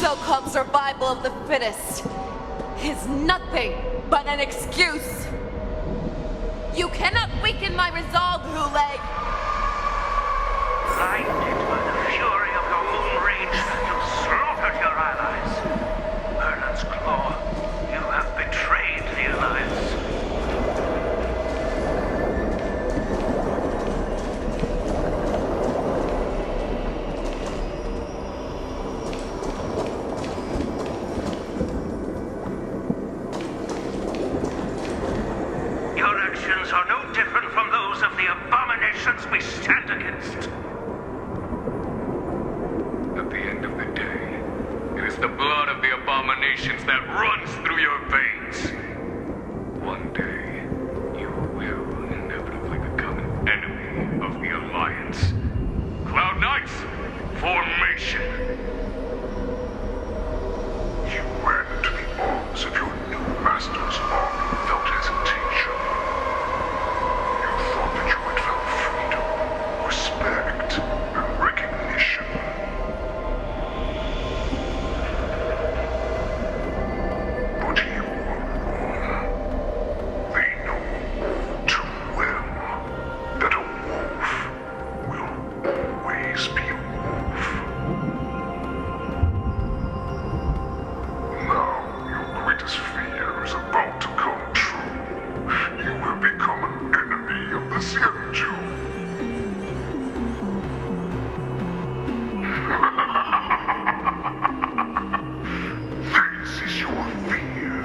so-called survival of the fittest is nothing but an excuse. You cannot weaken my resolve, Huleg. Blinded by the fury of your moon rage, you slaughtered your allies. Merlin's Claw, you have betrayed the Alliance. Your actions are no different from those of the abominations we stand against. At the end of the day, it is the blood of the abominations that runs through your veins. One day, you will inevitably become an enemy of the Alliance. Cloud Knights, formation! You ran into the arms of your new master's army without hesitation. You thought that you had found freedom, respect, and recognition. But you are wrong. They know all too well that a wolf will always be a wolf. Now your greatest fear is about to come true. You will become an enemy of the Xianzhu. This is your fear.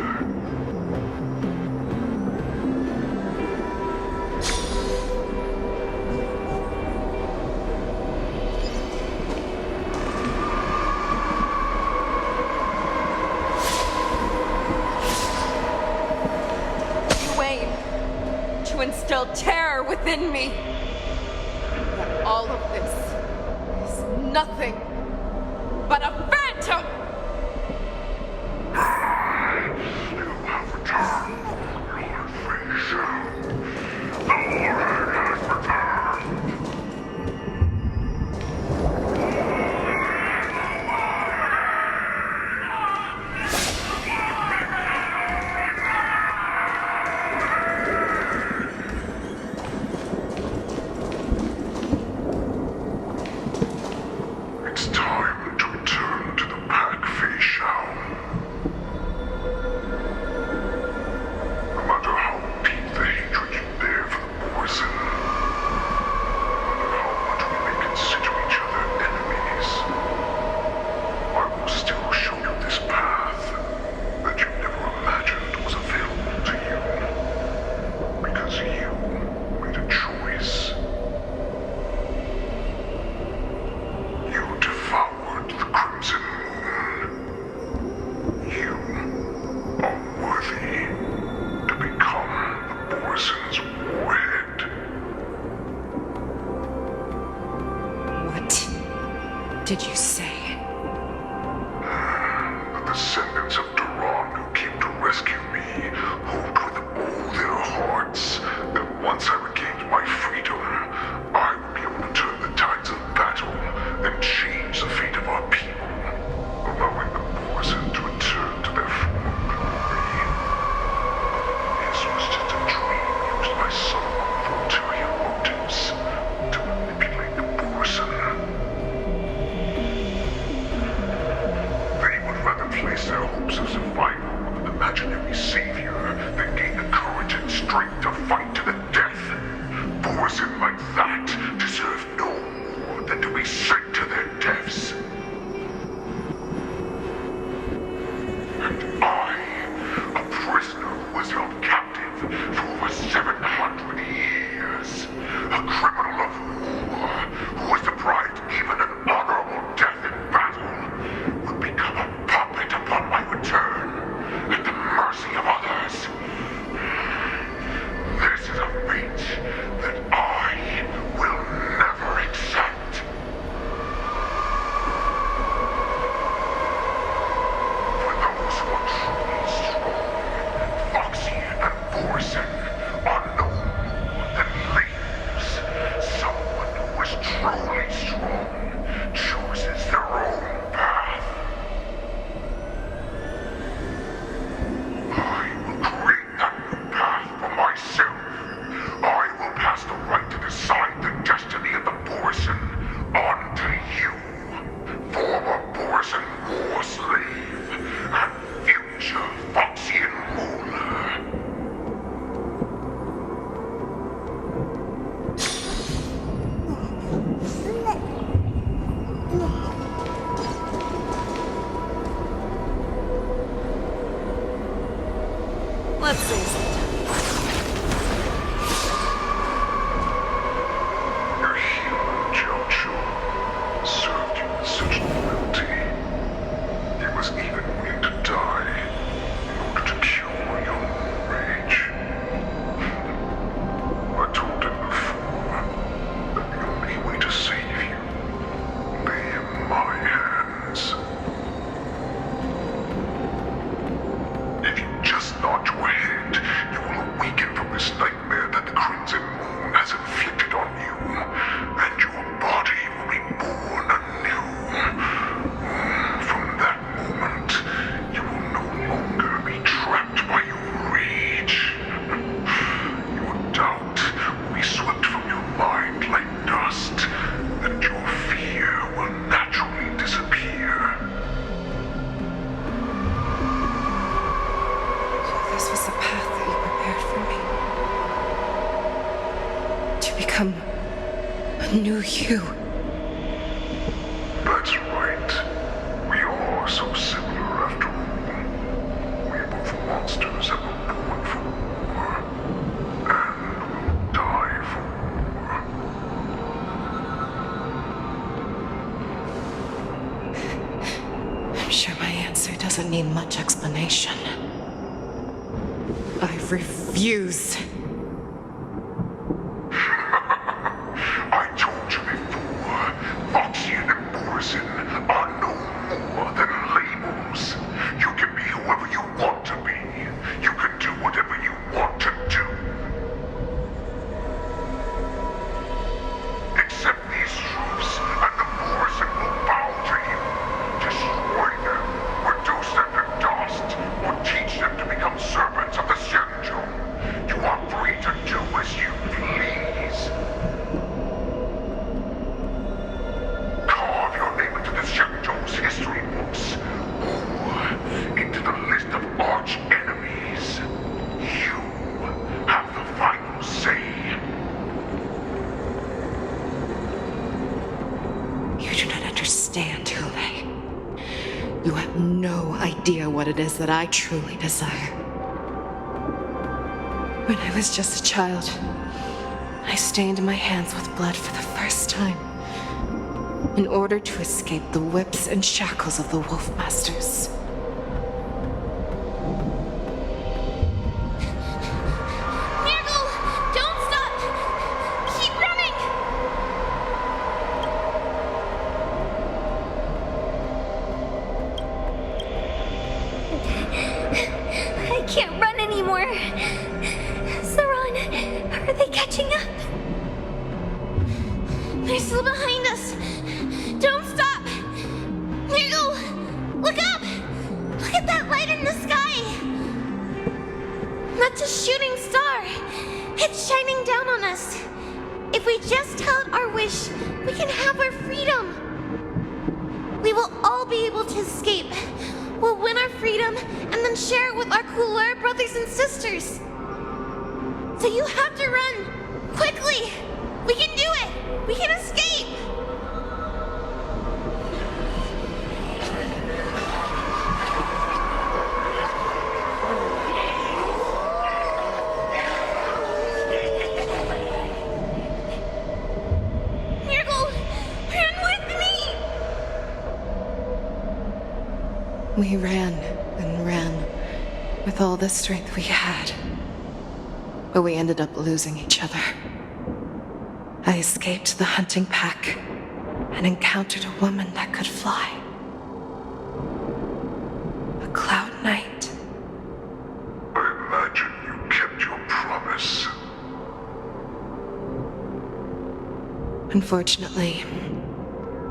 You aim to instill terror within me. But all of this is nothing but a phantom! You have returned, Lord Feisha. The Lord has returned. It's time to return to the pack, Feisha. No matter how deep the hatred you bear for the poison, no matter how much we may consider each other enemies, I will still show you this path that you never imagined was available to you. Because you made a choice. You devoured the Crimson Moon. You are worthy to become the poison's warhead. What did you say? The descendants of Duran who came to rescue me hoped with all their hearts that once I regained my freedom, I would be able to turn the tides of battle and change the fate of our people, allowing the poison to return to their former glory. This was just a dream used by some for ulterior motives to manipulate the poison. They would rather place their hopes of survival on an imaginary savior than gain the courage and strength to fight to the death. Poison like that deserve no more than to be sent to their deaths. And I, a prisoner who was held captive for over 700 years, a criminal of war who was deprived even an honorable death in battle, would become a puppet upon my return at the mercy of others. This is a fate that I will never accept. knew you. That's right. We are so similar after all. We're both monsters that were born for war, and will die for war. I'm sure my answer doesn't need much explanation. I refuse. I told you before, Foxian and Morrison are no more than labels. You can be whoever you want to be. You can do whatever you want to do. Except these troops and the Morrison will bow to you. Destroy them, reduce them to dust, or teach them to become servants of the Shenzhou. You are free to do as you please. Carve your name into the Shenzhou's history books, or into the list of arch enemies. You have the final say. You do not understand, Hule. You have no idea what it is that I truly desire. When I was just a child, I stained my hands with blood for the first time in order to escape the whips and shackles of the Wolf Masters. Nurgle! Don't stop! Keep running! I can't run anymore. Saran, are they catching up? They're still behind us. Don't stop! Nurgle! Look up! Look at that light in the sky! That's a shooting star. It's shining down on us. If we just tell our wish, we can have our freedom. We will all be able to escape. We'll win our freedom and then share it with our cooler brothers and sisters. So you have to run. Quickly! We can do it! We can escape! Nurgle, run with me! We ran and ran with all the strength we had. But we ended up losing each other. I escaped the hunting pack and encountered a woman that could fly. A Cloud Knight. I imagine you kept your promise. Unfortunately,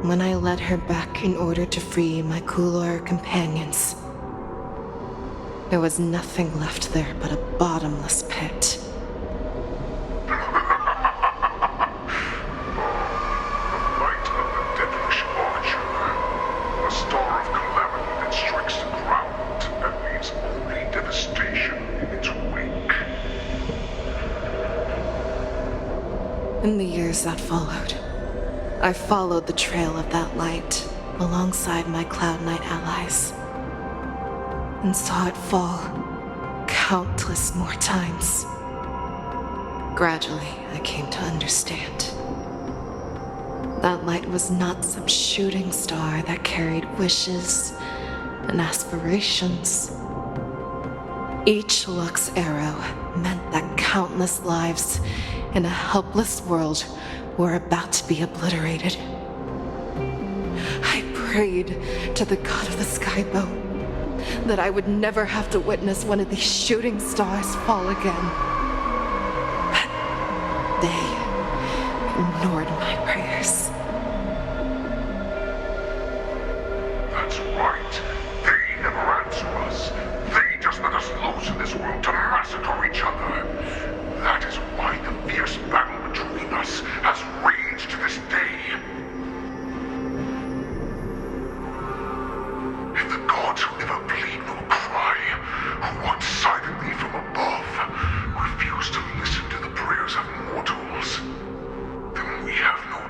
when I led her back in order to free my Kulor companions, there was nothing left there but a bottomless pit. In the years that followed, I followed the trail of that light alongside my Cloud Knight allies and saw it fall countless more times. Gradually, I came to understand. That light was not some shooting star that carried wishes and aspirations. Each Lux arrow meant that countless lives in a helpless world were about to be obliterated. I prayed to the god of the skybow that I would never have to witness one of these shooting stars fall again. But they ignored my prayers. That's right. They never answer us. They just let us loose in this world to massacre each other. That is why the fierce battle between us has raged to this day. If the gods who never bleed nor cry, who watch silently from above, refuse to listen to the prayers of mortals, then we have no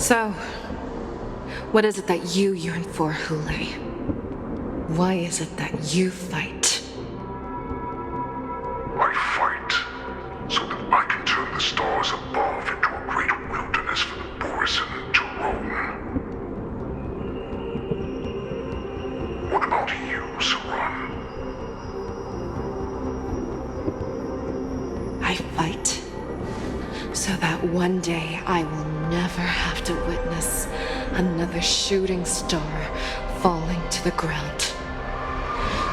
So, what is it that you yearn for, Hule? Why is it that you fight? I fight so that I can turn the stars above into a great wilderness for the Borison to roam. What about you, Saran? I fight so that one day I will never have to witness another shooting star falling to the ground.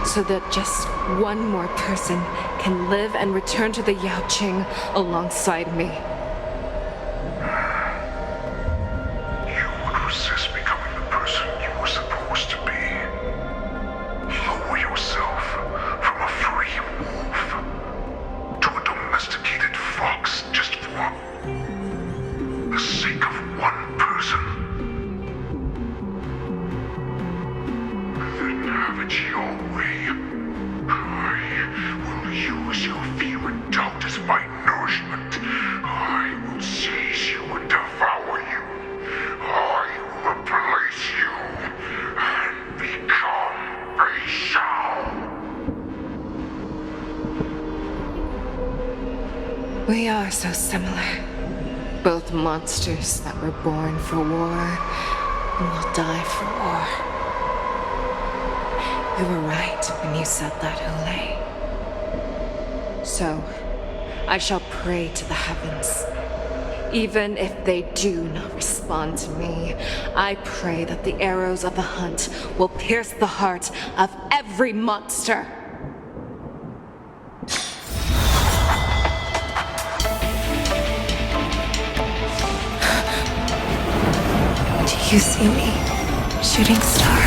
So that just one more person can live and return to the Yaoqing alongside me. You would resist becoming the person you were supposed to be. Lower yourself from a free wolf to a domesticated fox just for the sake of one person. Then have it your way. I will use your fear and doubt as my nourishment. I will seize you and devour you. I will replace you and become a shell. We are so similar. Both monsters that were born for war and will die for war. You were right when you said that, Hule. So, I shall pray to the heavens. Even if they do not respond to me, I pray that the arrows of the hunt will pierce the heart of every monster. Do you see me, shooting star?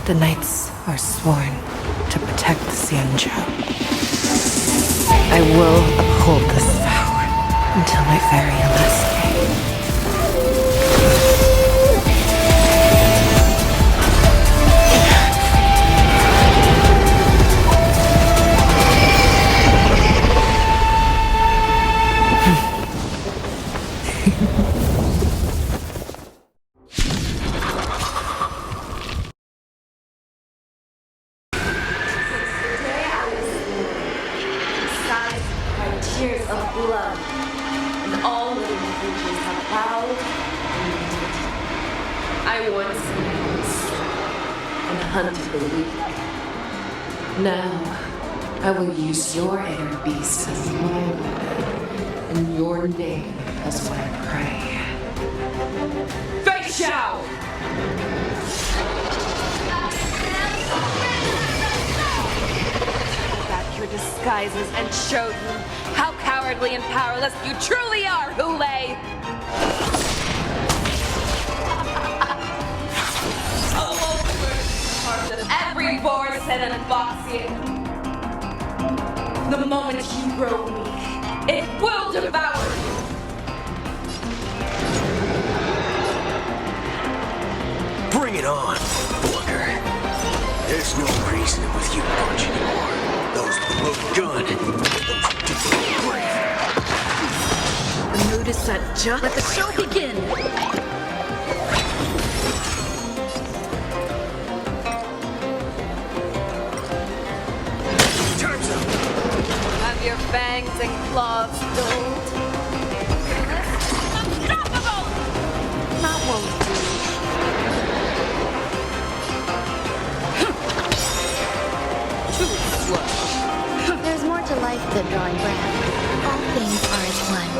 The knights are sworn to protect the Xianzhou. I will uphold this vow until my very last day. Tears of blood, and all living creatures have bowed and kneeled. I once announced and hunted the weak. Now, I will use your inner beast as my weapon, and your name as my prey. Fei Xiao! Back your disguises and show you how cowardly and powerless you truly are, Hule! Part of every Borison and Boxian. The moment you grow weak, it will devour you! Bring it on, Booker. There's no reasoning with you bunch anymore. Those look good. Those do look great. The mood is set. Just let the show begin. Time's up. Have your fangs and claws dulled? Unstoppable! That won't do. Too slow. There's more to life than drawing breath. All things are as one.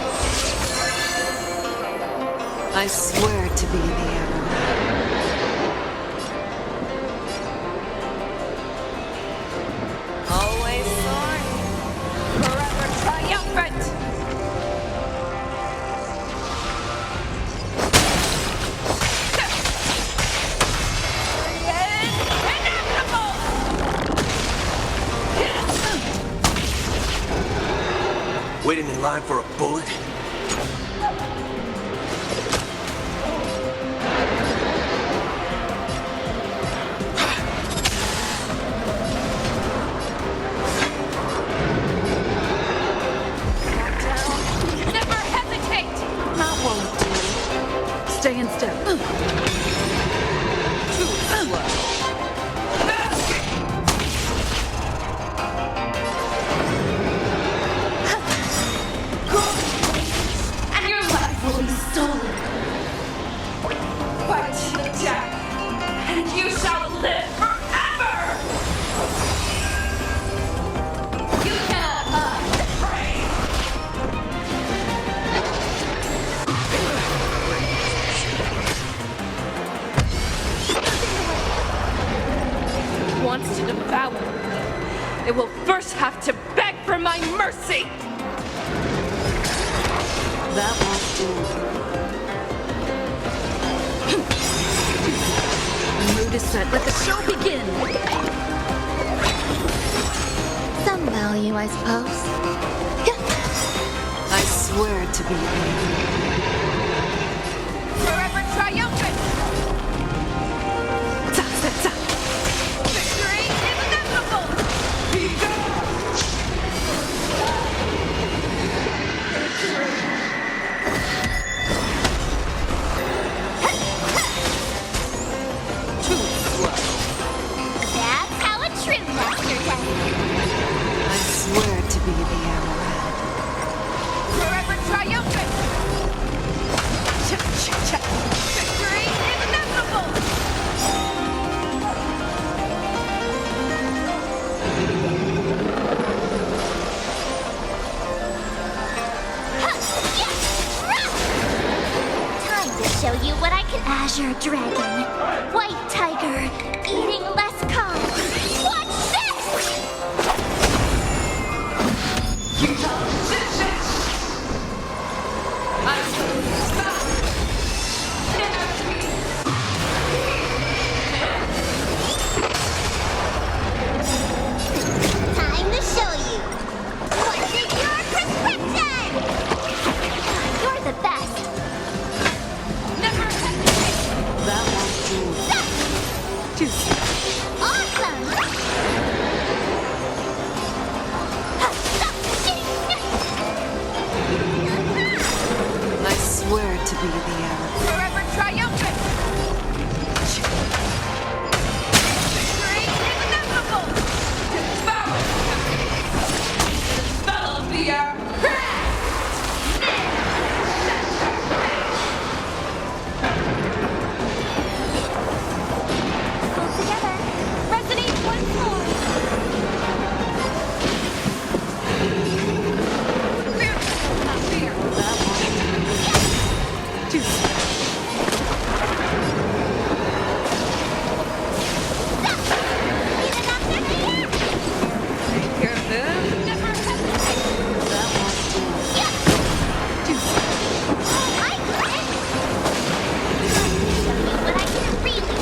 I swear to be the arrow. Always soaring, forever triumphant! Inevitable! Waiting in line for a bullet? Stay in step. Too slow. And your life will be stolen. Fight to the death, and you shall live forever! You cannot hide the prey! Wants to devour. It will first have to beg for my mercy! That won't do. The mood is set. Let the show begin. Some value, I suppose. I swear to be there. Forever triumphant! Victory is inevitable! That's how a true master does it. I swear to be the arrowhead. Forever triumphant! Victory is inevitable! Time to show you what I can. Azure Dragon, White Tiger, eating less carbs. Watch this! Time to show you. What's in your prescription? You're the best. Never hesitate! That won't do. Too slow. Awesome! I swear to be the arrowhead. Forever triumphant! Victory is inevitable! Devour! Spell the air! Pull together. Resonate once more. Fear not fear! That won't do. Too slow. Need an after here? Take care of them! Never hesitate! That won't do. Yes! Too slow. I got it! Show me what I can really do.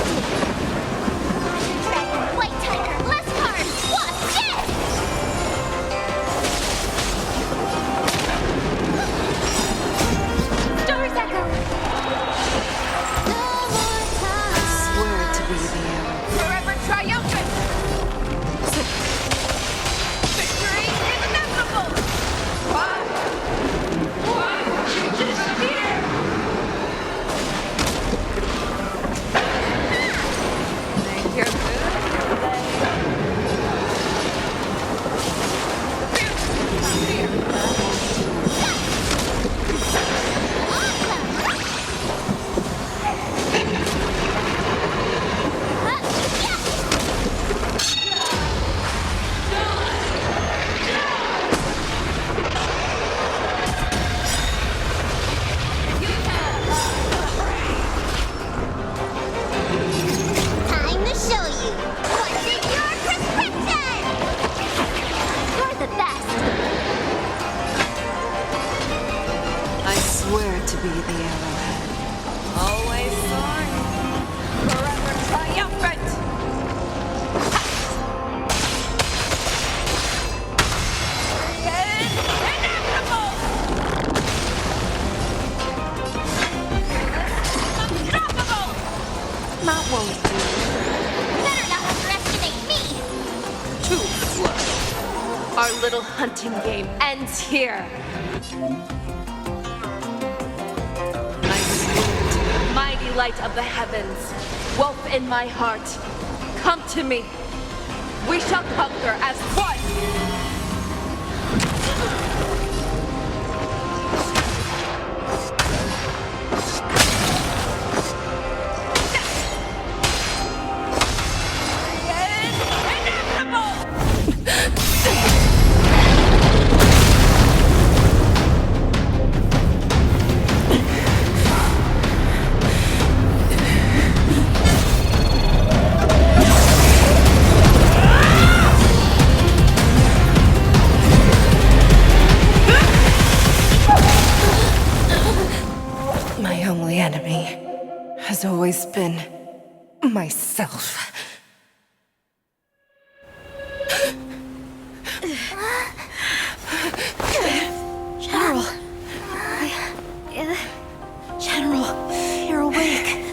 Azure Dragon, White Tiger, less carbs. Watch this! Stars echo. No more time. I swear to be the arrowhead. Forever triumphant! Victory is inevitable! Why would you disappear? Take your food. Fear not fear! Time to show you what's in your prescription. You're the best. I swear to be the arrowhead. Always soaring, forever triumphant! Inevitable! Unstoppable! That won't do. Better not underestimate me. Too slow. Our little hunting game ends here. I swear to be light of the heavens, wolf in my heart, come to me. We shall conquer as one! My only enemy has always been myself. General. General, you're awake.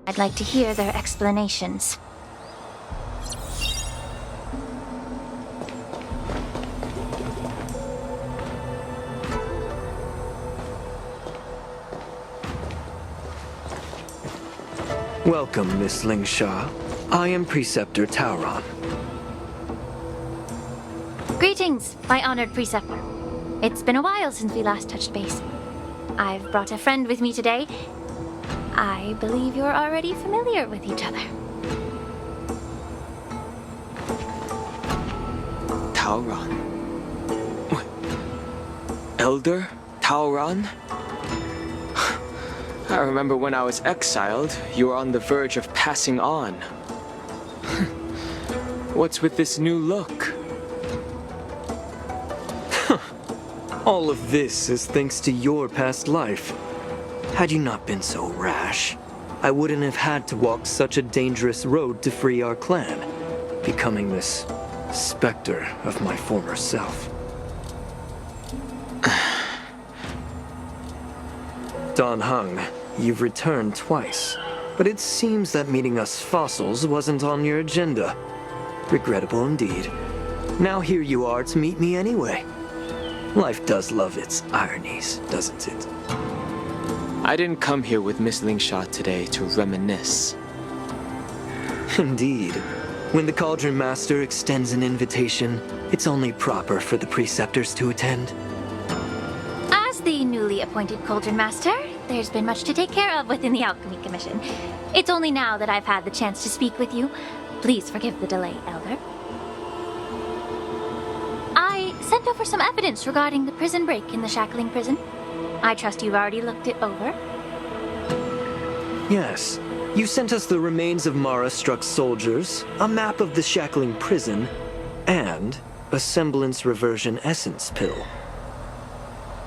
I'd like to hear their explanations. Welcome, Miss Lingshaw. I am Preceptor Tauron. Greetings, my honored preceptor. It's been a while since we last touched base. I've brought a friend with me today. I believe you're already familiar with each other. Tauron? What? Elder Tauron? I remember when I was exiled, you were on the verge of passing on. What's with this new look? All of this is thanks to your past life. Had you not been so rash, I wouldn't have had to walk such a dangerous road to free our clan, becoming this specter of my former self. Don Hung, you've returned twice, but it seems that meeting us fossils wasn't on your agenda. Regrettable indeed. Now here you are to meet me anyway. Life does love its ironies, doesn't it? I didn't come here with Miss Lingshaw today to reminisce. Indeed. When the Cauldron Master extends an invitation, it's only proper for the preceptors to attend. As the newly appointed Cauldron Master, there's been much to take care of within the Alchemy Commission. It's only now that I've had the chance to speak with you. Please forgive the delay, Elder. I sent over some evidence regarding the prison break in the Shackling Prison. I trust you've already looked it over. Yes. You sent us the remains of Mara-struck soldiers, a map of the Shackling Prison, and a semblance reversion essence pill.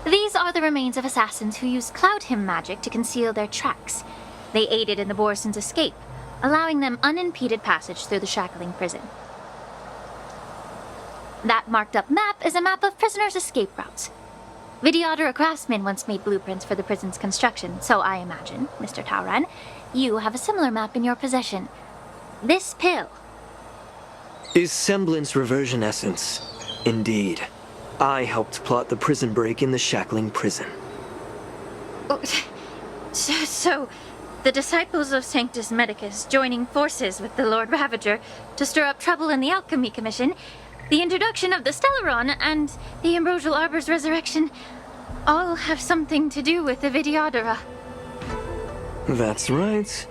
These are the remains of assassins who used Cloud Hymn magic to conceal their tracks. They aided in the Borison's escape, allowing them unimpeded passage through the Shackling Prison. That marked-up map is a map of prisoners' escape routes. Vidyadhara craftsmen once made blueprints for the prison's construction, so I imagine, Mr. Tauron, you have a similar map in your possession. This pill. Is semblance reversion essence. Indeed. I helped plot the prison break in the Shackling Prison. So, the disciples of Sanctus Medicus joining forces with the Lord Ravager to stir up trouble in the Alchemy Commission, the introduction of the Stellaron, and the Ambrosial Arbor's resurrection all have something to do with the Vidyadhara. That's right.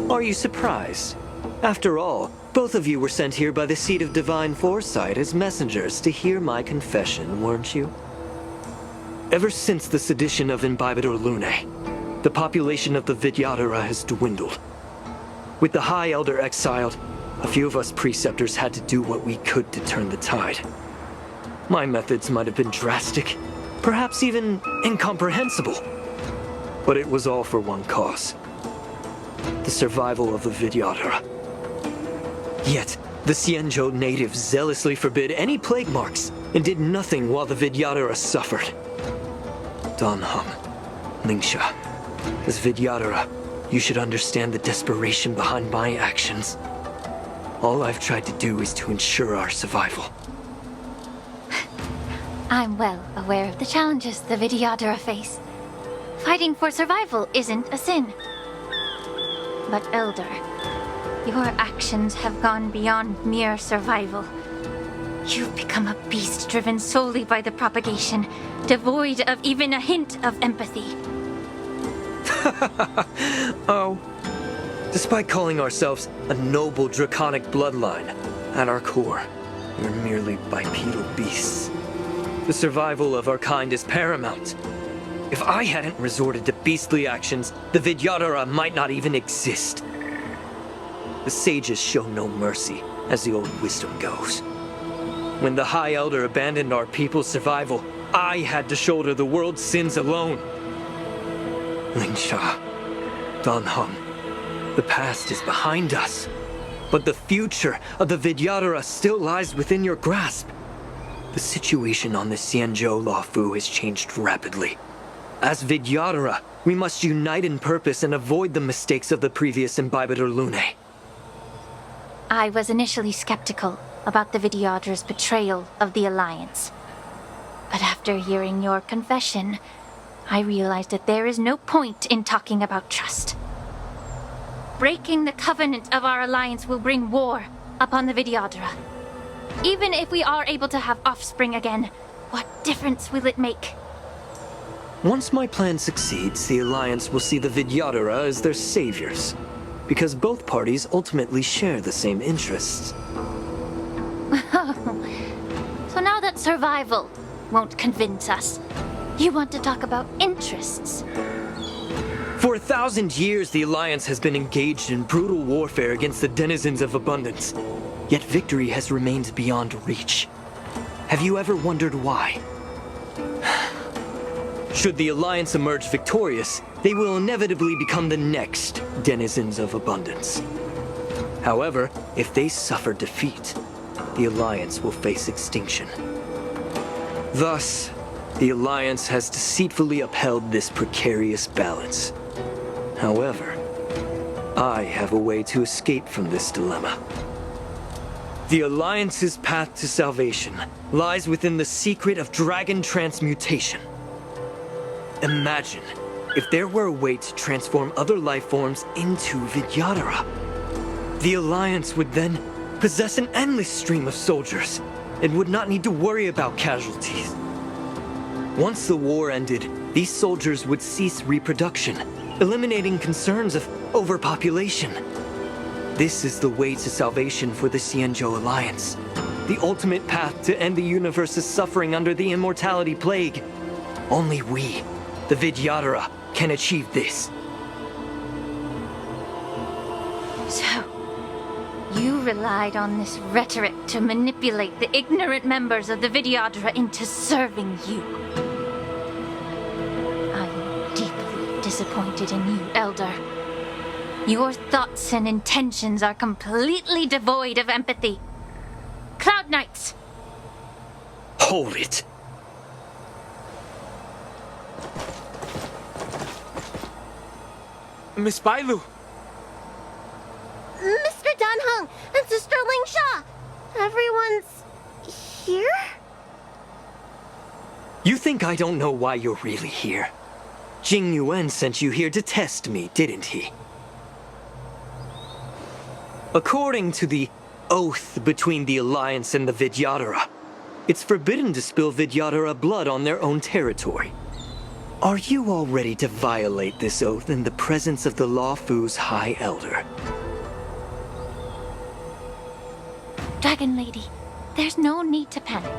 Are you surprised? After all, both of you were sent here by the Seat of Divine Foresight as messengers to hear my confession, weren't you? Ever since the sedition of Imbibitor Lunae, the population of the Vidyadhara has dwindled. With the High Elder exiled, a few of us preceptors had to do what we could to turn the tide. My methods might have been drastic, perhaps even incomprehensible. But it was all for one cause: the survival of the Vidyadhara. Yet, the Xianzhou natives zealously forbid any plague marks and did nothing while the Vidyadhara suffered. Dan Heng, Lingsha, as Vidyadhara, you should understand the desperation behind my actions. All I've tried to do is to ensure our survival. I'm well aware of the challenges the Vidyadhara face. Fighting for survival isn't a sin. But Elder, your actions have gone beyond mere survival. You've become a beast driven solely by the propagation, devoid of even a hint of empathy. Oh. Despite calling ourselves a noble draconic bloodline, at our core, we're merely bipedal beasts. The survival of our kind is paramount. If I hadn't resorted to beastly actions, the Vidyadhara might not even exist. The sages show no mercy, as the old wisdom goes. When the High Elder abandoned our people's survival, I had to shoulder the world's sins alone. Lingsha, Dan Heng, the past is behind us, but the future of the Vidyadhara still lies within your grasp. The situation on the Xianzhou Luofu has changed rapidly. As Vidyadhara, we must unite in purpose and avoid the mistakes of the previous Imbibitor Lunae. I was initially skeptical about the Vidyadhara's betrayal of the Alliance. But after hearing your confession, I realized that there is no point in talking about trust. Breaking the covenant of our alliance will bring war upon the Vidyadhara. Even if we are able to have offspring again, what difference will it make? Once my plan succeeds, the Alliance will see the Vidyadhara as their saviors, because both parties ultimately share the same interests. So now that survival won't convince us, you want to talk about interests? For 1,000 years, the Alliance has been engaged in brutal warfare against the denizens of abundance. Yet victory has remained beyond reach. Have you ever wondered why? Should the Alliance emerge victorious, they will inevitably become the next denizens of abundance. However, if they suffer defeat, the Alliance will face extinction. Thus, the Alliance has deceitfully upheld this precarious balance. However, I have a way to escape from this dilemma. The Alliance's path to salvation lies within the secret of dragon transmutation. Imagine if there were a way to transform other life forms into Vidyadhara. The Alliance would then possess an endless stream of soldiers and would not need to worry about casualties. Once the war ended, these soldiers would cease reproduction, eliminating concerns of overpopulation. This is the way to salvation for the Xianzhou Alliance. The ultimate path to end the universe's suffering under the immortality plague. Only we, the Vidyadhara, can achieve this. So, you relied on this rhetoric to manipulate the ignorant members of the Vidyadhara into serving you. I am deeply disappointed in you, Elder. Your thoughts and intentions are completely devoid of empathy. Cloud Knights! Hold it. Miss Bailu! Mr. Dunhung and Sister Lingsha! Everyone's here? You think I don't know why you're really here? Jing Yuan sent you here to test me, didn't he? According to the oath between the Alliance and the Vidyadhara, it's forbidden to spill Vidyadhara blood on their own territory. Are you all ready to violate this oath in the presence of the Luofu's High Elder? Dragon Lady, there's no need to panic.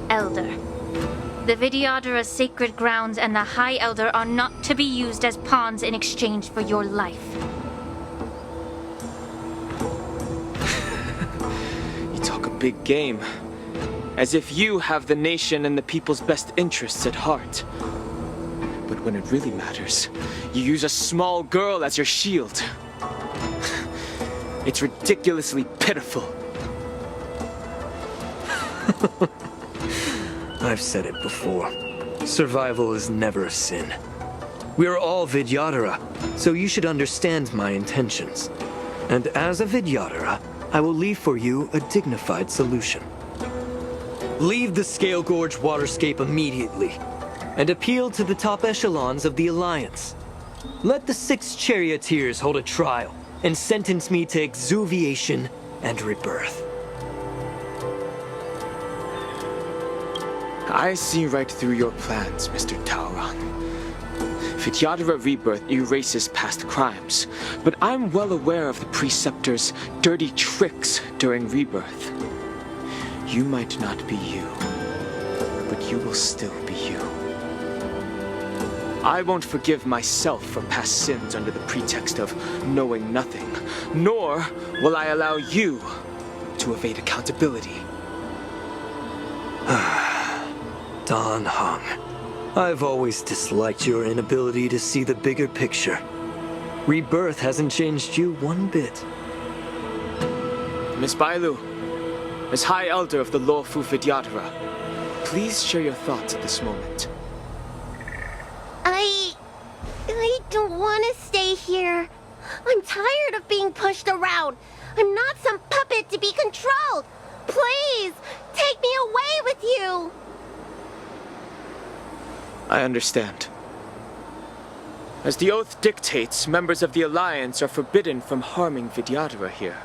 Elder, Elder. The Vidyadhara's sacred grounds and the High Elder are not to be used as pawns in exchange for your life. You talk a big game. As if you have the nation and the people's best interests at heart. But when it really matters, you use a small girl as your shield. It's ridiculously pitiful. I've said it before. Survival is never a sin. We're all Vidyadhara, so you should understand my intentions. And as a Vidyadhara, I will leave for you a dignified solution. Leave the Scale Gorge waterscape immediately, and appeal to the top echelons of the Alliance. Let the 6 charioteers hold a trial, and sentence me to exuviation and rebirth. I see right through your plans, Mr. Tauron. Vidyadhara Rebirth erases past crimes, but I'm well aware of the Preceptor's dirty tricks during Rebirth. You might not be you, but you will still be you. I won't forgive myself for past sins under the pretext of knowing nothing, nor will I allow you to evade accountability. Dan Heng, I've always disliked your inability to see the bigger picture. Rebirth hasn't changed you one bit. Miss Bailu, as High Elder of the Lawfu Vidyadhara, please share your thoughts at this moment. I don't want to stay here. I'm tired of being pushed around. I'm not some puppet to be controlled. Please, take me away with you. I understand. As the oath dictates, members of the Alliance are forbidden from harming Vidyadhara here.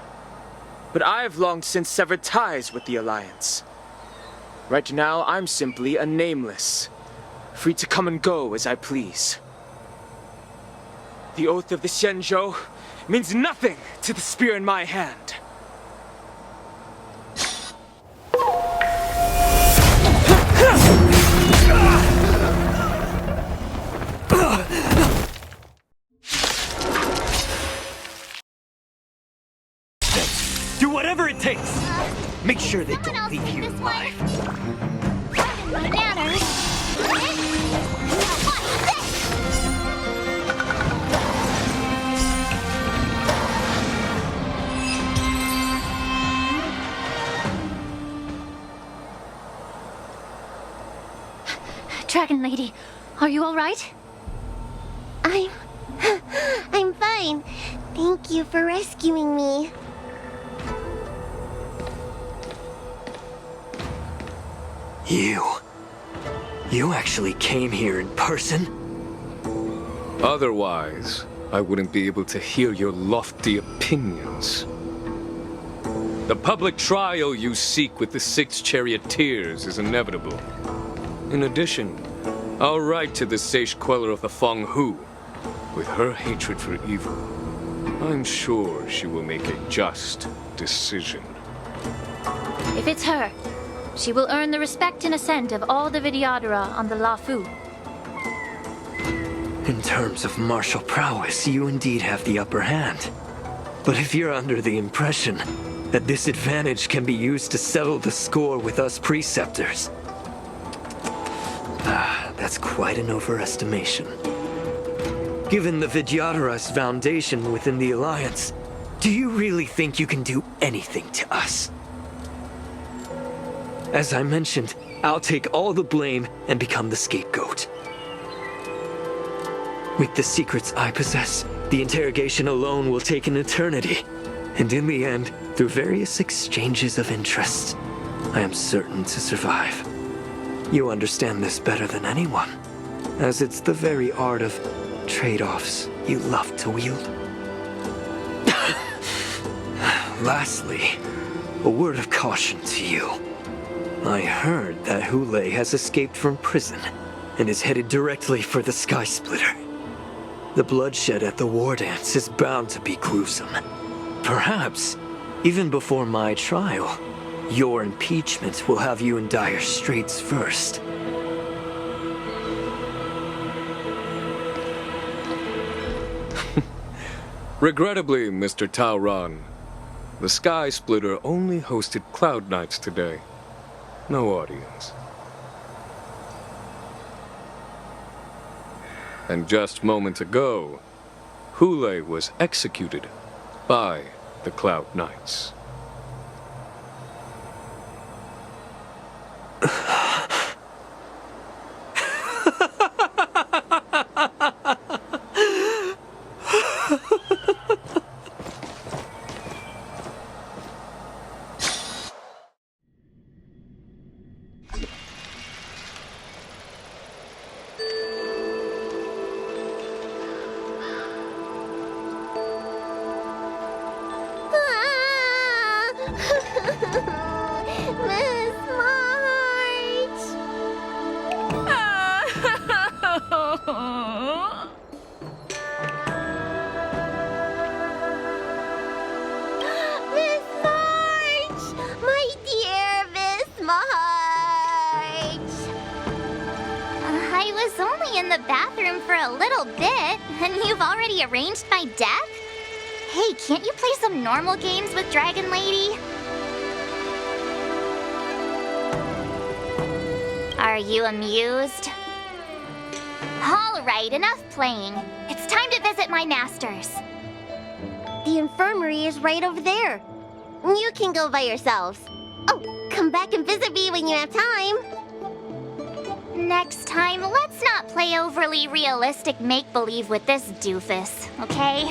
But I've long since severed ties with the Alliance. Right now, I'm simply a nameless, free to come and go as I please. The oath of the Xianzhou means nothing to the spear in my hand. Do whatever it takes! Make sure they don't leave you alive. Pardon my manners. Dragon Lady, are you all right? I'm fine. Thank you for rescuing me. You actually came here in person? Otherwise, I wouldn't be able to hear your lofty opinions. The public trial you seek with the 6 charioteers is inevitable. In addition, I'll write to the Sage Queller of the Feng Hu. With her hatred for evil, I'm sure she will make a just decision. If it's her, she will earn the respect and assent of all the Vidyadhara on the Lawfu. In terms of martial prowess, you indeed have the upper hand. But if you're under the impression that this advantage can be used to settle the score with us Preceptors, that's quite an overestimation. Given the Vidyadhara's foundation within the Alliance, do you really think you can do anything to us? As I mentioned, I'll take all the blame and become the scapegoat. With the secrets I possess, the interrogation alone will take an eternity. And in the end, through various exchanges of interest, I am certain to survive. You understand this better than anyone, as it's the very art of trade-offs you love to wield. Lastly, a word of caution to you. I heard that Hule has escaped from prison and is headed directly for the Sky Splitter. The bloodshed at the war dance is bound to be gruesome. Perhaps, even before my trial, Your impeachment will have you in dire straits first. Regrettably, Mr. Tauron, the Sky Splitter only hosted Cloud Knights today. No audience. And just moments ago, Hule was executed by the Cloud Knights. Miss March! Miss March! My dear Miss March! I was only in the bathroom for a little bit, and you've already arranged my deck? Hey, can't you play some normal games with Dragon Lady? Are you amused? All right, enough playing. It's time to visit my masters. The infirmary is right over there. You can go by yourselves. Oh, come back and visit me when you have time. Next time, let's not play overly realistic make-believe with this doofus, okay?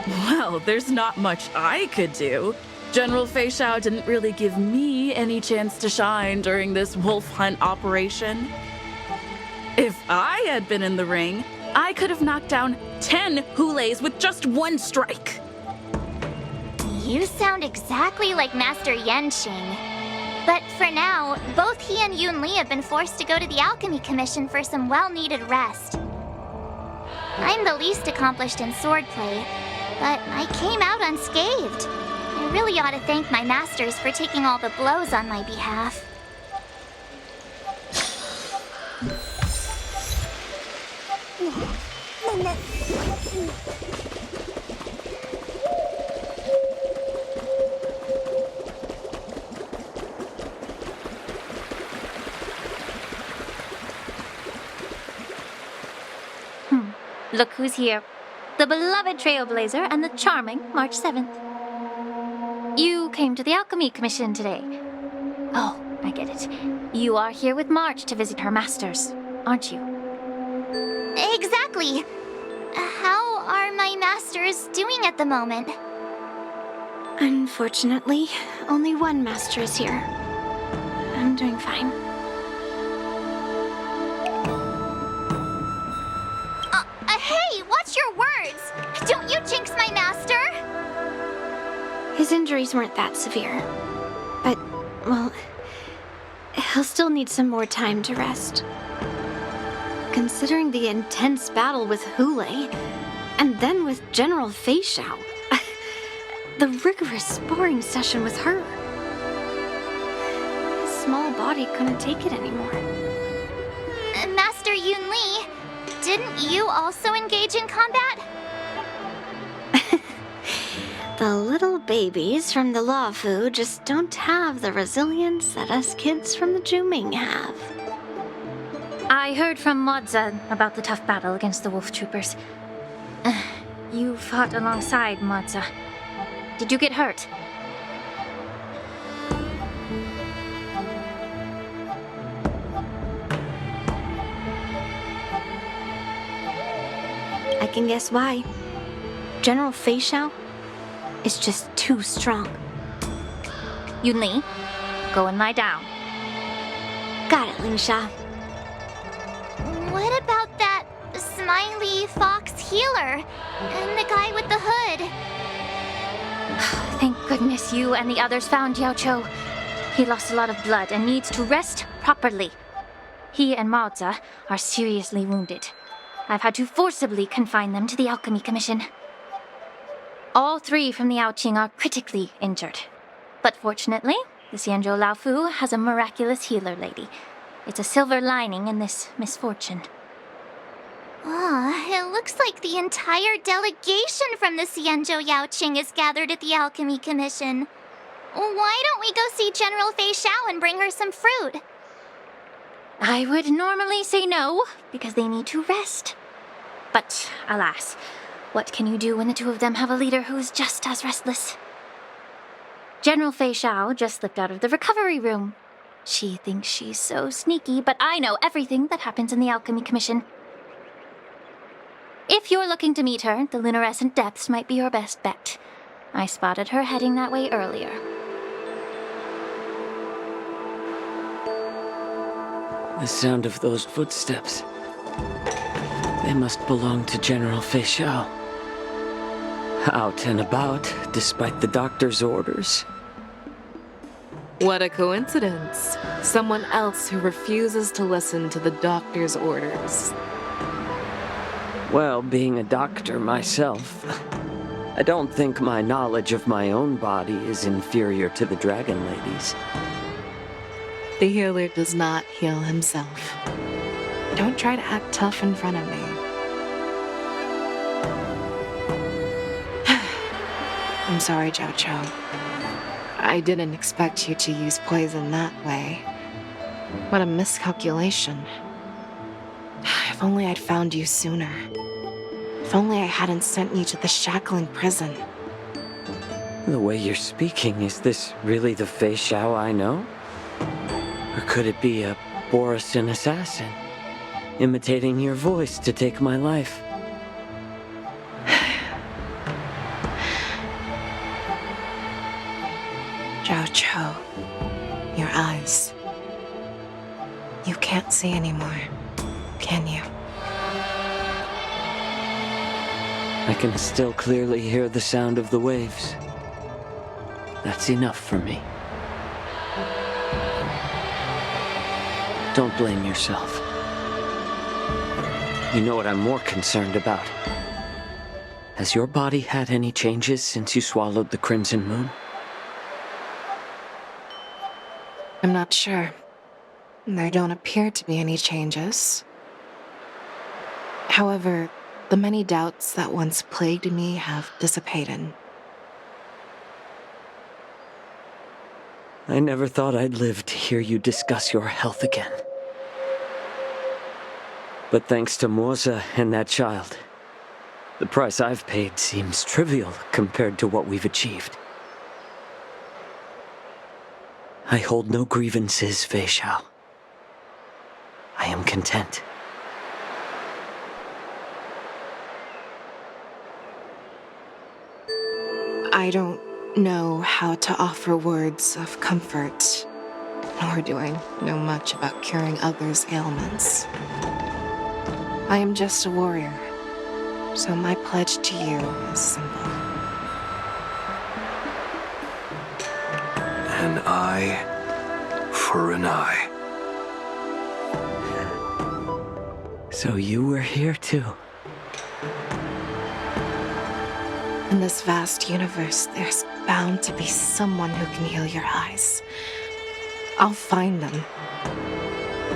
Well, there's not much I could do. General Fei Xiao didn't really give me any chance to shine during this wolf hunt operation. If I had been in the ring, I could have knocked down 10 Hules with just one strike. You sound exactly like Master Yenqing. But for now, both he and Yun Li have been forced to go to the Alchemy Commission for some well-needed rest. I'm the least accomplished in swordplay, but I came out unscathed. I really ought to thank my masters for taking all the blows on my behalf. Look who's here. The beloved Trailblazer and the charming March 7th. You came to the Alchemy Commission today. Oh, I get it. You are here with March to visit her masters, aren't you? Exactly. How are my masters doing at the moment? Unfortunately, only one master is here. I'm doing fine. Hey, watch your words! Don't you jinx my master! His injuries weren't that severe. But, well, he'll still need some more time to rest. Considering the intense battle with Hule, and then with General Fei Xiao, the rigorous sparring session with her. His small body couldn't take it anymore. Master Yun Li, didn't you also engage in combat? The little babies from the Luofu just don't have the resilience that us kids from the Juming have. I heard from Modza about the tough battle against the wolf troopers. You fought alongside Modza. Did you get hurt? I can guess why. General Fei Xiao is just too strong. Yun Li, go and lie down. Got it, Ling Sha. What about that smiley fox healer and the guy with the hood? Thank goodness you and the others found Yao Cho. He lost a lot of blood and needs to rest properly. He and Maoza are seriously wounded. I've had to forcibly confine them to the Alchemy Commission. All three from the Yaoqing are critically injured. But fortunately, the Xianzhou Laofu has a miraculous healer lady. It's a silver lining in this misfortune. It looks like the entire delegation from the Xianzhou Yaoqing is gathered at the Alchemy Commission. Why don't we go see General Fei Xiao and bring her some fruit? I would normally say no, because they need to rest. But, alas, what can you do when the two of them have a leader who is just as restless? General Fei Xiao just slipped out of the recovery room. She thinks she's so sneaky, but I know everything that happens in the Alchemy Commission. If you're looking to meet her, the luminescent depths might be your best bet. I spotted her heading that way earlier. The sound of those footsteps. They must belong to General Fei Xiao. Out and about, despite the doctor's orders. What a coincidence. Someone else who refuses to listen to the doctor's orders. Well, being a doctor myself, I don't think my knowledge of my own body is inferior to the Dragon Lady's. The healer does not heal himself. Don't try to act tough in front of me. I'm sorry, Zhao Chou. I didn't expect you to use poison that way. What a miscalculation. If only I'd found you sooner. If only I hadn't sent you to the shackling prison. The way you're speaking, is this really the Fei Xiao I know? Or could it be a Borisin assassin, imitating your voice to take my life? Zhao Chou, your eyes. You can't see anymore, can you? I can still clearly hear the sound of the waves. That's enough for me. Don't blame yourself. You know what I'm more concerned about? Has your body had any changes since you swallowed the Crimson Moon? I'm not sure. There don't appear to be any changes. However, the many doubts that once plagued me have dissipated. I never thought I'd live to hear you discuss your health again. But thanks to Moza and that child, the price I've paid seems trivial compared to what we've achieved. I hold no grievances, Fei Xiao. I am content. I don't know how to offer words of comfort, nor do I know much about curing others' ailments. I am just a warrior, so my pledge to you is simple. An eye for an eye. So you were here too. In this vast universe, there's bound to be someone who can heal your eyes. I'll find them.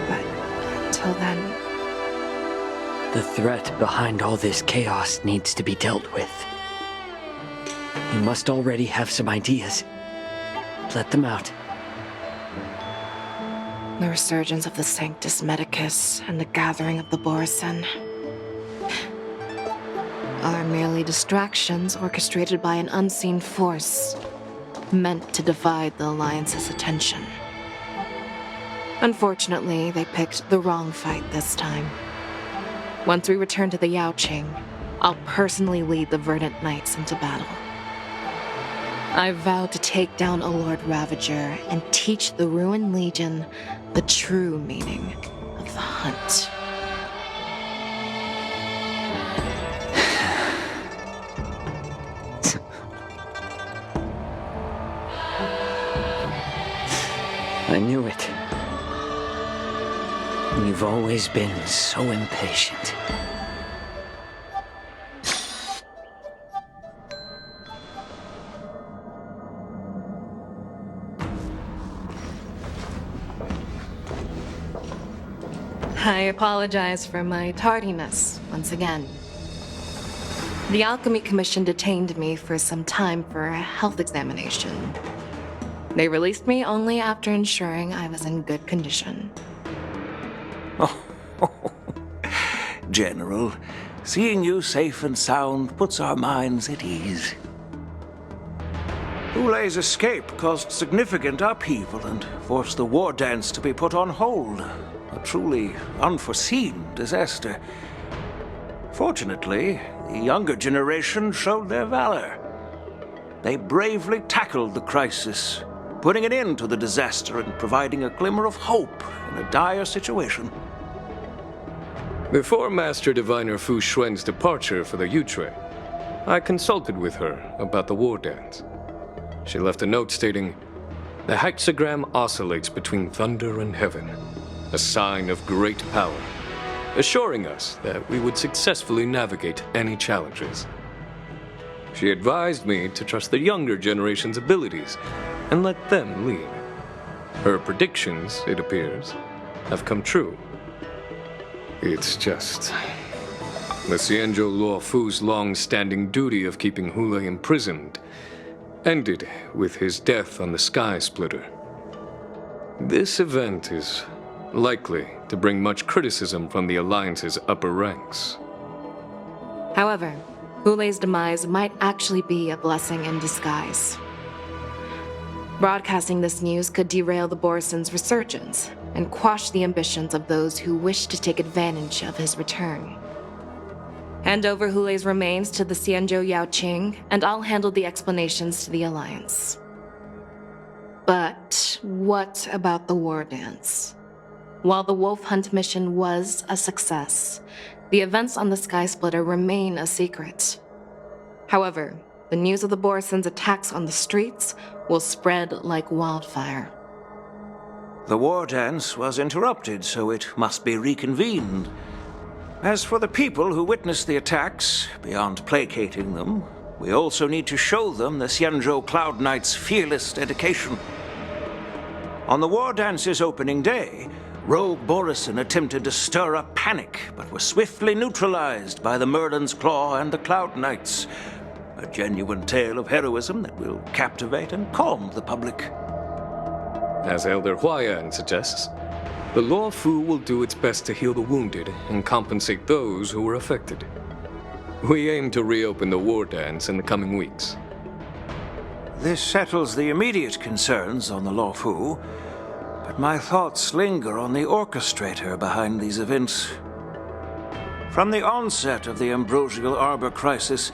But until then... The threat behind all this chaos needs to be dealt with. You must already have some ideas. Let them out. The resurgence of the Sanctus Medicus and the gathering of the Borisin are merely distractions orchestrated by an unseen force, meant to divide the Alliance's attention. Unfortunately, they picked the wrong fight this time. Once we return to the Yaoqing, I'll personally lead the Verdant Knights into battle. I vow to take down a Lord Ravager and teach the Ruined Legion the true meaning of the hunt. I knew it. You've always been so impatient. I apologize for my tardiness once again. The Alchemy Commission detained me for some time for a health examination. They released me only after ensuring I was in good condition. General, seeing you safe and sound puts our minds at ease. Hulei's escape caused significant upheaval and forced the war dance to be put on hold. A truly unforeseen disaster. Fortunately, the younger generation showed their valor. They bravely tackled the crisis, putting an end to the disaster and providing a glimmer of hope in a dire situation. Before Master Diviner Fu Xuan's departure for the Yutre, I consulted with her about the war dance. She left a note stating, "The hexagram oscillates between thunder and heaven, a sign of great power," assuring us that we would successfully navigate any challenges. She advised me to trust the younger generation's abilities and let them lead. Her predictions, it appears, have come true. It's just... the Xianzhou Luo Fu's long-standing duty of keeping Hulei imprisoned ended with his death on the Sky Splitter. This event is likely to bring much criticism from the Alliance's upper ranks. However, Hulei's demise might actually be a blessing in disguise. Broadcasting this news could derail the Borison's resurgence and quash the ambitions of those who wish to take advantage of his return. Hand over Hulei's remains to the Xianzhou Yaoqing, and I'll handle the explanations to the Alliance. But what about the war dance? While the Wolf Hunt mission was a success, the events on the Sky Splitter remain a secret. However, the news of the Borison's attacks on the streets will spread like wildfire. The war dance was interrupted, so it must be reconvened. As for the people who witnessed the attacks, beyond placating them, we also need to show them the Xianzhou Cloud Knight's fearless dedication. On the war dance's opening day, Rogue Borison attempted to stir up panic, but was swiftly neutralized by the Merlin's Claw and the Cloud Knights. A genuine tale of heroism that will captivate and calm the public. As Elder Huayan suggests, the Luo Fu will do its best to heal the wounded and compensate those who were affected. We aim to reopen the war dance in the coming weeks. This settles the immediate concerns on the Luo Fu, but my thoughts linger on the orchestrator behind these events. From the onset of the Ambrosial Arbor crisis,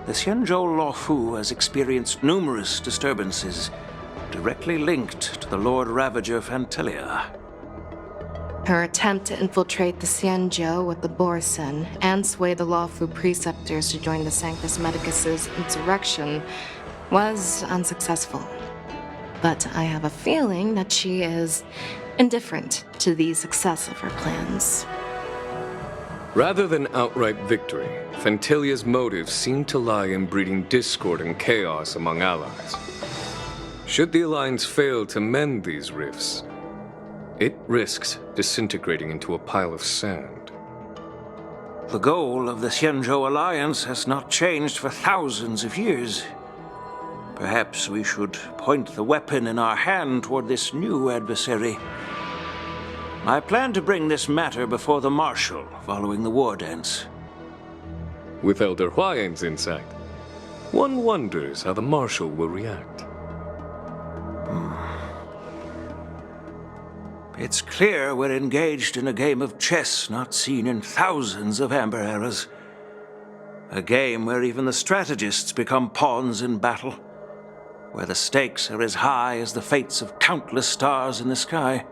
the Xianzhou Luo Fu has experienced numerous disturbances, directly linked to the Lord Ravager Fantelia. Her attempt to infiltrate the Xianzhou with the Borison and sway the Luo Fu preceptors to join the Sanctus Medicus's insurrection was unsuccessful. But I have a feeling that she is indifferent to the success of her plans. Rather than outright victory, Fantelia's motives seem to lie in breeding discord and chaos among allies. Should the Alliance fail to mend these rifts, it risks disintegrating into a pile of sand. The goal of the Xianzhou Alliance has not changed for thousands of years. Perhaps we should point the weapon in our hand toward this new adversary. I plan to bring this matter before the Marshal following the war dance. With Elder Huayan's insight, one wonders how the Marshal will react. It's clear we're engaged in a game of chess not seen in thousands of Amber eras. A game where even the strategists become pawns in battle, where the stakes are as high as the fates of countless stars in the sky.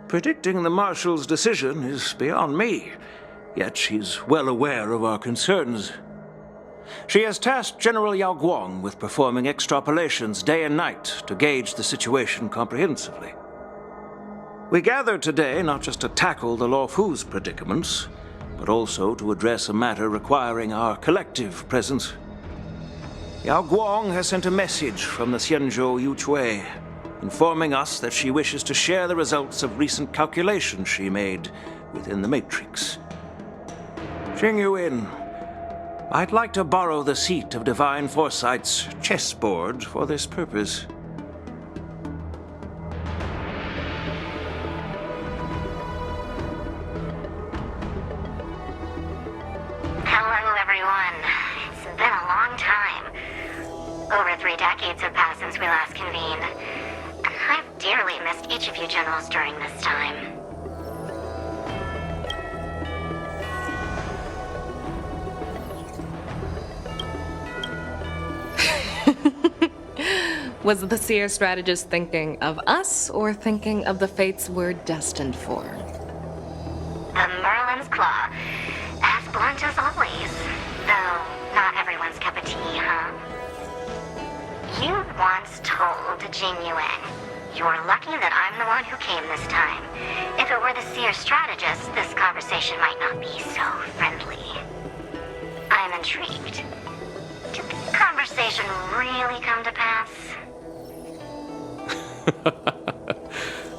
Predicting the Marshal's decision is beyond me, yet she's well aware of our concerns. She has tasked General Yao Guang with performing extrapolations day and night to gauge the situation comprehensively. We gathered today not just to tackle the Luo Fu's predicaments, but also to address a matter requiring our collective presence. Yao Guang has sent a message from the Xianzhou Yuchui, informing us that she wishes to share the results of recent calculations she made within the Matrix. Jingyuin, I'd like to borrow the seat of Divine Foresight's chessboard for this purpose. Hello, everyone. It's been a long time. Over 3 decades have passed since we last convened. I've dearly missed each of you generals during this time. Was the seer strategist thinking of us or thinking of the fates we're destined for? The Merlin's Claw. As blunt as always. Though, not everyone's cup of tea, huh? You once told Jingyuin, "You're lucky that I'm the one who came this time. If it were the seer strategist, this conversation might not be so friendly." I'm intrigued. Did this conversation really come to pass?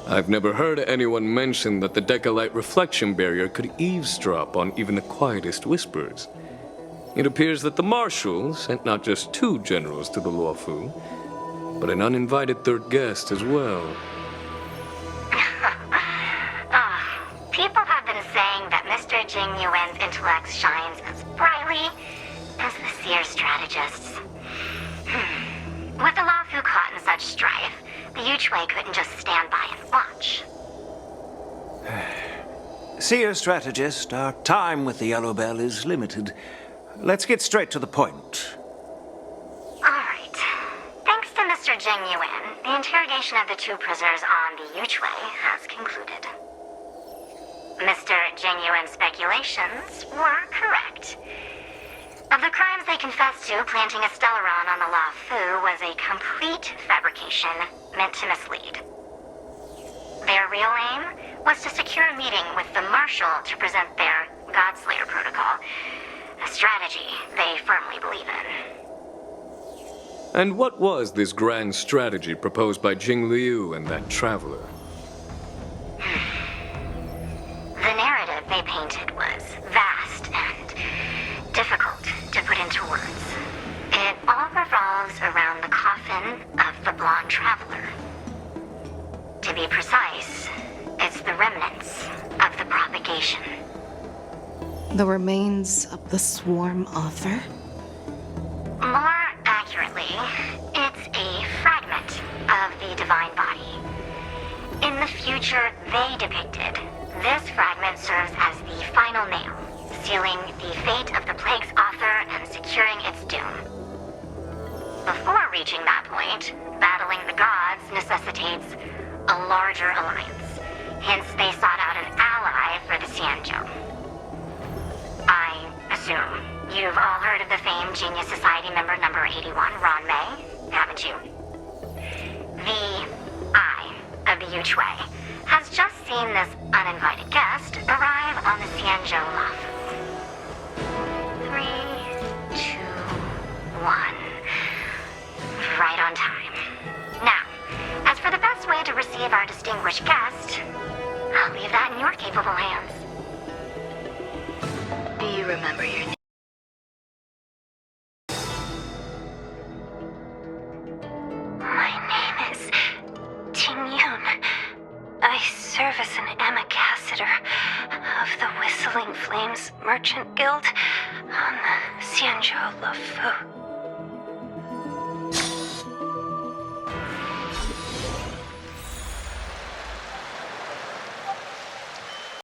I've never heard anyone mention that the Decalite reflection barrier could eavesdrop on even the quietest whispers. It appears that the Marshal sent not just 2 generals to the Luofu, but an uninvited 3rd guest as well. People have been saying that Mr. Jingyuin's intellect shines as brightly as the seer strategist's. With the Luofu caught in such strife, the Yuchwei couldn't just stand by and watch. Seer strategist, our time with the Yellow Bell is limited. Let's get straight to the point. Alright. Thanks to Mr. Jingyuin, the interrogation of the 2 prisoners on the Yuchwei has concluded. Mr. Jingyuin's speculations were correct. Of the crimes they confessed to, planting a Stellaron on the Luofu was a complete fabrication meant to mislead. Their real aim was to secure a meeting with the Marshal to present their Godslayer protocol, a strategy they firmly believe in. And what was this grand strategy proposed by Jing Liu and that traveler? The narrative they painted was vast and difficult to put into words. It all revolves around the coffin of the blonde traveler. To be precise, it's the remnants of the propagation. The remains of the swarm author? More accurately, it's a fragment of the divine body. In the future they depicted, this fragment serves as the final nail, sealing the fate of the plague's author and securing its doom. Before reaching that point, battling the gods necessitates a larger alliance. Hence, they sought out an ally for the Xianzhou. I assume you've all heard of the famed Genius Society member number 81, Ron May, haven't you? The Eye of the Yuchwei has just seen this uninvited guest arrive on the Xianzhou Luofu. 3, 2, 1. Right on time. Now, as for the best way to receive our distinguished guest, I'll leave that in your capable hands. Do you remember your name? My name is Ting-Yun. I serve as an ambassador of the Whistling Flames Merchant Guild on the Xianzhou Luofu.